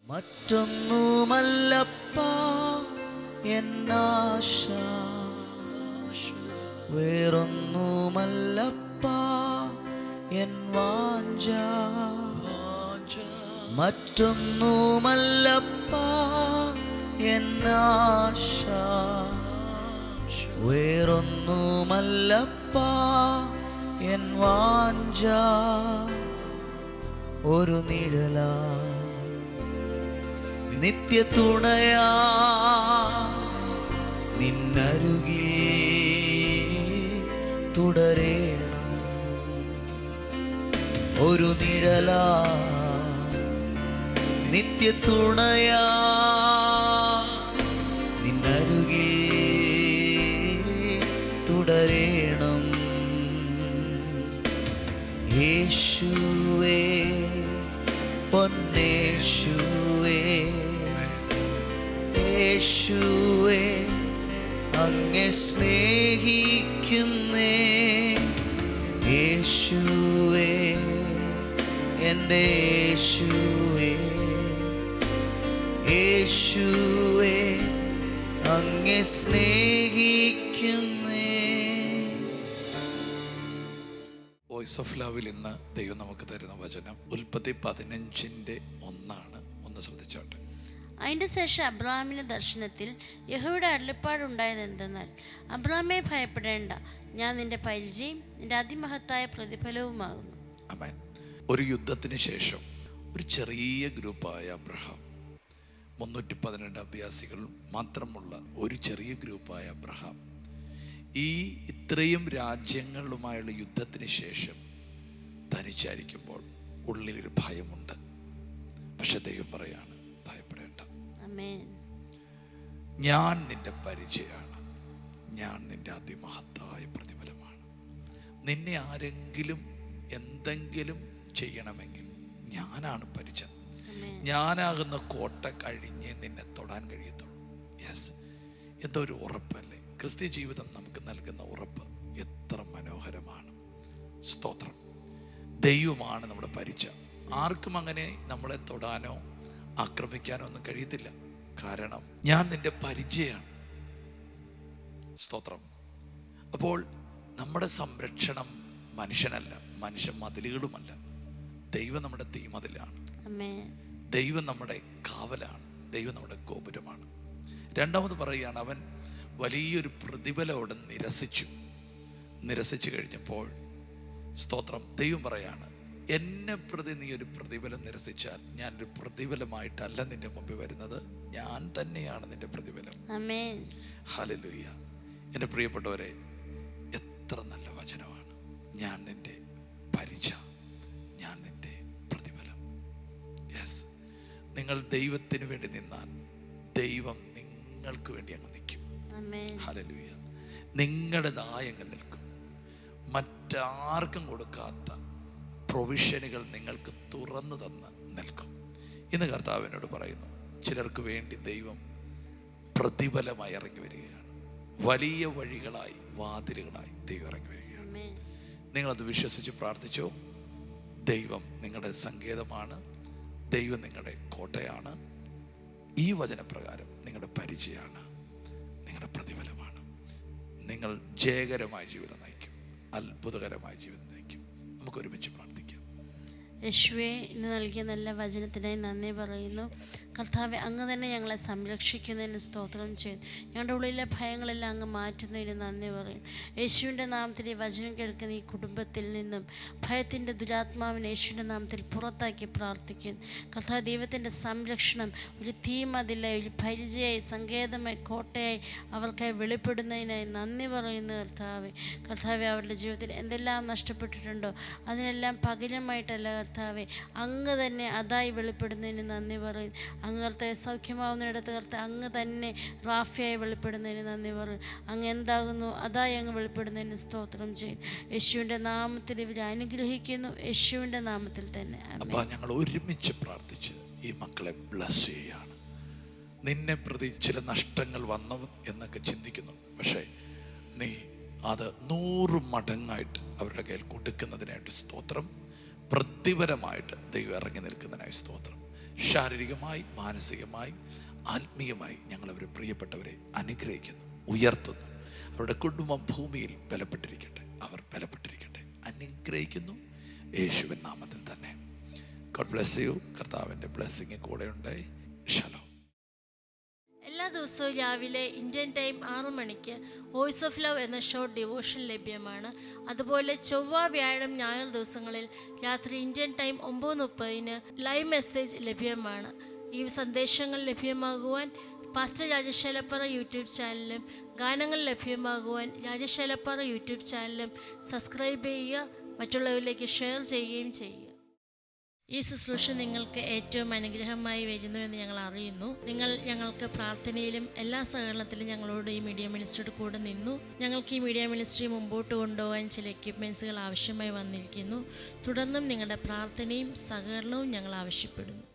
മറ്റൊന്നുമല്ലപ്പാ എന്നാശ, വേറൊന്നുമല്ലപ്പാ N വാഞ്ച. മറ്റൊന്നുമല്ലപ്പാ എന്നാശ, വേറൊന്നുമല്ലപ്പാ N വാഞ്ച. ഒരു നിഴലാ നിത്യ തുണയാ നിന്നരുകിൽ തുടരേണം. ഒരു നിഴലാ നിത്യ തുണയാ നിന്നരുകിൽ തുടരേണം. യേശുവേ പൊന്നേശുവേ, യേശുവേ അങ്ങെ സ്നേഹിക്കുന്നേ. യേശുവേ എൻ്റെ യേശുവേ, യേശുവേ അങ്ങെ സ്നേഹിക്കുന്നേ. വോയിസ് ഓഫ് ലവിൽ ഇന്ന് ദൈവം നമുക്ക് തരുന്ന വചനം ഉൽപ്പത്തി 15:1. ഒന്ന് ശ്രദ്ധിച്ചോട്ടെ. അതിൻ്റെ ശേഷം അബ്രഹാമിന് ദർശനത്തിൽ യഹോവയുടെ അരുളപ്പാടുണ്ടായത് എന്തെന്നാൽ, അബ്രഹാമേ ഭയപ്പെടേണ്ട, ഞാൻ നിന്റെ പരിചയം നിന്റെ അതിമഹത്തായ പ്രതിഫലവുമാകുന്നു. ആമേൻ. ഒരു യുദ്ധത്തിന് ശേഷം ഒരു ചെറിയ ഗ്രൂപ്പായ അബ്രഹാം, 312 അഭ്യാസികൾ മാത്രമുള്ള ഒരു ചെറിയ ഗ്രൂപ്പായ അബ്രഹാം, ഈ ഇത്രയും രാജ്യങ്ങളുമായുള്ള യുദ്ധത്തിന് ശേഷം തനിച്ചായിരിക്കുമ്പോൾ ഉള്ളിലൊരു ഭയമുണ്ട്. പക്ഷെ ദൈവം പറയാണ്, ഭയപ്പെടേണ്ട, ഞാൻ നിന്റെ പരിചയമാണ്, ഞാൻ നിന്റെ അതിമഹത്തായ പ്രതിഫലമാണ്. നിന്നെ ആരെങ്കിലും എന്തെങ്കിലും ചെയ്യണമെങ്കിൽ ഞാനാണ് പരിചയം. ഞാനാകുന്ന കോട്ട കഴിഞ്ഞേ നിന്നെ തൊടാൻ കഴിയത്തുള്ളൂ. യെസ്, എന്തോ ഒരു ഉറപ്പല്ലേ ക്രിസ്ത്യ ജീവിതം നമുക്ക് നൽകുന്ന ഉറപ്പ്. എത്ര മനോഹരമാണ്. സ്തോത്രം. ദൈവമാണ് നമ്മുടെ പരിചയം. ആർക്കും അങ്ങനെ നമ്മളെ തൊടാനോ ആക്രമിക്കാനോ ഒന്നും കഴിയത്തില്ല. കാരണം ഞാൻ നിന്റെ പരിചയമാണ്. സ്തോത്രം. അപ്പോൾ നമ്മുടെ സംരക്ഷണം മനുഷ്യനല്ല, മനുഷ്യ മതിലുകളുമല്ല. ദൈവം നമ്മുടെ തീമതിലാണ്. ദൈവം നമ്മുടെ കാവലാണ്. ദൈവം നമ്മുടെ ഗോപുരമാണ്. രണ്ടാമത് പറയുകയാണ്, അവൻ വലിയൊരു പ്രതിഫലോടെ നിരസിച്ചു കഴിഞ്ഞപ്പോൾ, സ്തോത്രം, ദൈവം പറയാണ്, എന്നെ പ്രതി നീ ഒരു പ്രതിഫലം നിരസിച്ചാൽ ഞാനൊരു പ്രതിഫലമായിട്ടല്ല നിന്റെ മുമ്പിൽ വരുന്നത്, ഞാൻ തന്നെയാണ് നിന്റെ പ്രതിഫലം. ഹല്ലേലൂയ. എൻ്റെ പ്രിയപ്പെട്ടവരെ, എത്ര നല്ല വചനമാണ്. ഞാൻ നിന്റെ പരിച, ഞാൻ നിന്റെ പ്രതിഫലം. യെസ്, നിങ്ങൾ ദൈവത്തിന് വേണ്ടി നിന്നാൽ ദൈവം നിങ്ങൾക്ക് വേണ്ടി അങ്ങ് നിൽക്കും. ഹല്ലേലൂയ. നിങ്ങളുടേതായ അങ്ങ് നിൽക്കും. മറ്റാർക്കും കൊടുക്കാത്ത പ്രൊവിഷനുകൾ നിങ്ങൾക്ക് തുറന്നു തന്ന് നിൽക്കും. ഇന്ന് കർത്താവിനോട് പറയുന്നു, ചിലർക്ക് വേണ്ടി ദൈവം പ്രതിഫലമായി ഇറങ്ങി വരികയാണ്. വലിയ വഴികളായി, വാതിലുകളായി ദൈവം ഇറങ്ങി വരികയാണ്. നിങ്ങളത് വിശ്വസിച്ച് പ്രാർത്ഥിച്ചോ. ദൈവം നിങ്ങളുടെ സങ്കേതമാണ്, ദൈവം നിങ്ങളുടെ കോട്ടയാണ്. ഈ വചനപ്രകാരം നിങ്ങളുടെ പരിചയമാണ്, നിങ്ങളുടെ പ്രതിഫലമാണ്. നിങ്ങൾ ജയകരമായ ജീവിതം നയിക്കും, അത്ഭുതകരമായ ജീവിതം നയിക്കും. നമുക്ക് ഒരുമിച്ച് പ്രാർത്ഥിക്കാം. യേശുവേ, ഇന്ന് നൽകിയ നല്ല വചനത്തിനായി നന്ദി പറയുന്നു. കർത്താവെ, അങ്ങ് തന്നെ ഞങ്ങളെ സംരക്ഷിക്കുന്നതിന് സ്തോത്രം ചെയ്തു. ഞങ്ങളുടെ ഉള്ളിലെ ഭയങ്ങളെല്ലാം അങ്ങ് മാറ്റുന്നതിന് നന്ദി പറയുന്നു. യേശുവിൻ്റെ നാമത്തിൽ ഈ വചനം കേൾക്കുന്ന ഈ കുടുംബത്തിൽ നിന്നും ഭയത്തിൻ്റെ ദുരാത്മാവിനെ യേശുവിൻ്റെ നാമത്തിൽ പുറത്താക്കി പ്രാർത്ഥിക്കുന്നു. കർത്താവ്, ദൈവത്തിൻ്റെ സംരക്ഷണം ഒരു തീമതിലായി, ഒരു പരിചയമായി, സങ്കേതമായി, കോട്ടയായി അവർക്കായി വെളിപ്പെടുന്നതിനായി നന്ദി പറയുന്നു. കർത്താവെ, അവരുടെ ജീവിതത്തിൽ എന്തെല്ലാം നഷ്ടപ്പെട്ടിട്ടുണ്ടോ അതിനെല്ലാം പകരമായിട്ടല്ല കർത്താവെ, അങ്ങ് തന്നെ അതായി വെളിപ്പെടുന്നതിന് നന്ദി പറയും. അങ്ങ് കർത്താവെ, സൗഖ്യമാവുന്നിടത്ത് കർത്താവ് അങ്ങ് തന്നെ റാഫിയായി വെളിപ്പെടുന്നതിന് നന്ദി പറയും. അങ്ങ് എന്താകുന്നു അതായി അങ്ങ് വെളിപ്പെടുന്നതിന് സ്തോത്രം ചെയ്യും. യേശുവിൻ്റെ നാമത്തിൽ ഇവരെ അനുഗ്രഹിക്കുന്നു, യേശുവിൻ്റെ നാമത്തിൽ തന്നെ. അപ്പോൾ ഞങ്ങൾ ഒരുമിച്ച് പ്രാർത്ഥിച്ച് ഈ മക്കളെ ബ്ലസ് ചെയ്യാണ്. നിന്നെ പ്രതി ചില നഷ്ടങ്ങൾ വന്നു എന്നൊക്കെ ചിന്തിക്കുന്നു, പക്ഷേ നീ അത് 100 മടങ്ങായിട്ട് അവരുടെ കയ്യിൽ കൊടുക്കുന്നതിനായിട്ട് സ്തോത്രം. പ്രതിഫലമായിട്ട് ദൈവം ഇറങ്ങി നിൽക്കുന്നതിനായി സ്തോത്രം. ശാരീരികമായി, മാനസികമായി, ആത്മീയമായി ഞങ്ങളവരെ, പ്രിയപ്പെട്ടവരെ അനുഗ്രഹിക്കുന്നു, ഉയർത്തുന്നു. അവരുടെ കുടുംബം ഭൂമിയിൽ ബലപ്പെട്ടിരിക്കട്ടെ, അവർ ബലപ്പെട്ടിരിക്കട്ടെ, അനുഗ്രഹിക്കുന്നു യേശുവിൻ നാമത്തിൽ തന്നെ. God bless you. കർത്താവിൻ്റെ ബ്ലെസ്സിങ് കൂടെ ഉണ്ടായി. ശലോം. എല്ലാ ദിവസവും രാവിലെ ഇന്ത്യൻ ടൈം 6 മണിക്ക് വോയിസ് ഓഫ് ലവ് എന്ന ഷോർട്ട് ഡിവോഷൻ ലഭ്യമാണ്. അതുപോലെ ചൊവ്വ, വ്യാഴം, ഞായർ ദിവസങ്ങളിൽ രാത്രി ഇന്ത്യൻ ടൈം 9:30 ലൈവ് മെസ്സേജ് ലഭ്യമാണ്. ഈ സന്ദേശങ്ങൾ ലഭ്യമാകുവാൻ പാസ്റ്റർ രാജേഷ് ഏലപ്പാറ യൂട്യൂബ് ചാനലും ഗാനങ്ങൾ ലഭ്യമാകുവാൻ രാജേഷ് ഏലപ്പാറ യൂട്യൂബ് ചാനലും സബ്സ്ക്രൈബ് ചെയ്യുക, മറ്റുള്ളവരിലേക്ക് ഷെയർ ചെയ്യുകയും ചെയ്യുക. ഈ ശുശ്രൂഷ നിങ്ങൾക്ക് ഏറ്റവും അനുഗ്രഹമായി വരുന്നുവെന്ന് ഞങ്ങൾ അറിയുന്നു. നിങ്ങൾ ഞങ്ങൾക്ക് പ്രാർത്ഥനയിലും എല്ലാ സഹകരണത്തിലും ഞങ്ങളോട് ഈ മീഡിയ മിനിസ്ട്രിയുടെ കൂടെ നിന്നു. ഞങ്ങൾക്ക് ഈ മീഡിയ മിനിസ്ട്രി മുമ്പോട്ട് കൊണ്ടുപോകാൻ ചില എക്യുപ്മെൻറ്റ്സുകൾ ആവശ്യമായി വന്നിരിക്കുന്നു. തുടർന്നും നിങ്ങളുടെ പ്രാർത്ഥനയും സഹകരണവും ഞങ്ങൾ ആവശ്യപ്പെടുന്നു.